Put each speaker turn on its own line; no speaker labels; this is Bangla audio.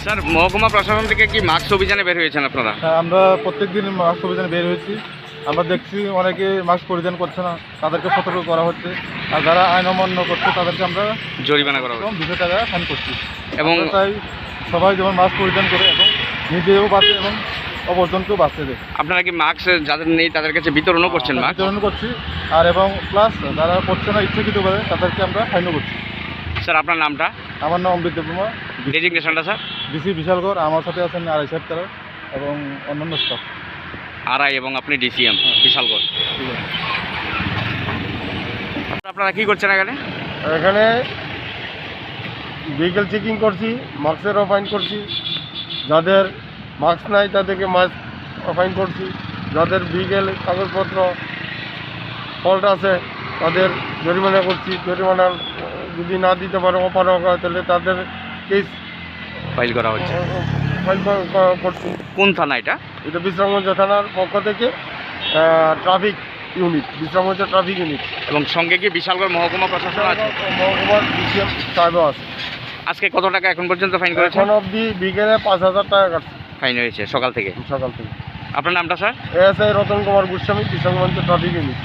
স্যার, মহকুমা প্রশাসন থেকে কি মাস্ক অভিযানে বের হয়েছেন আপনারা?
হ্যাঁ, আমরা প্রত্যেকদিন মাস্ক অভিযানে বের হয়েছি। আমরা দেখছি অনেকে মাস্ক পরিধান করছে না, তাদেরকে সতর্ক করা হচ্ছে। আর যারা আইন অমান্য করছে তাদেরকে আমরা
জরিমানা করা হবে
200 টাকা ফাইন করছি।
এবং
আমরা চাই সবাই যেমন মাস্ক পরিধান করে এবং নিজেও বাঁচে এবং অপরজনকেও বাঁচতে দেয়।
আপনারা কি মাস্ক যাদের নেই তাদের কাছে বিতরণও করছেন মাস্ক?
বিতরণ করছি। আর এবং প্লাস যারা করছে না ইচ্ছাকৃত করে তাদেরকে আমরা ফাইনও করছি।
স্যার, আপনার নামটা,
আমার নাম অমৃত দেববর্মা,
ডেজিগনেশনটা? Sir,
DC Bishalgarh. আমার সাথে আছেন আড়াই সাহেব তারা এবং অন্যান্য স্টাফ।
আরআই এবং আপনি ডিসিএম বিশালগড়।
ঠিক আছে।
আপনারা কি করছেন এখানে?
এখানে ভেহিকেল চেকিং করছি, মাস্কেরও ফাইন করছি। যাদের মাস্ক নাই তাদেরকে মাস্ক ফাইন করছি। যাদের ভেহিকেল কাগজপত্র ফল্ট আছে তাদের জরিমানা করছি। জরিমানা যদি না দিতে পারে অপারগ হয় তাহলে তাদের কেস
ফাইল করা হচ্ছে।
ফাইল করছি।
কোন থানা এটা?
এটা বিশ্রামগঞ্জ থানার পক্ষ থেকে traffic unit, Bishramganj traffic unit
এবং সঙ্গে কি বিশালগড় মহকুমা প্রশাসন আছে?
মহকুমার ডিসিএম সাহেবও আছে।
আজকে কত টাকা এখন পর্যন্ত ফাইন করেছেন?
এখন অবধি বিকেলে 5,000 টাকা কাটছে
ফাইন হয়েছে সকাল থেকে।
সকাল থেকে।
আপনার নামটা sir?
ASI Ratan Kumar Goswami, Bishramganj traffic unit.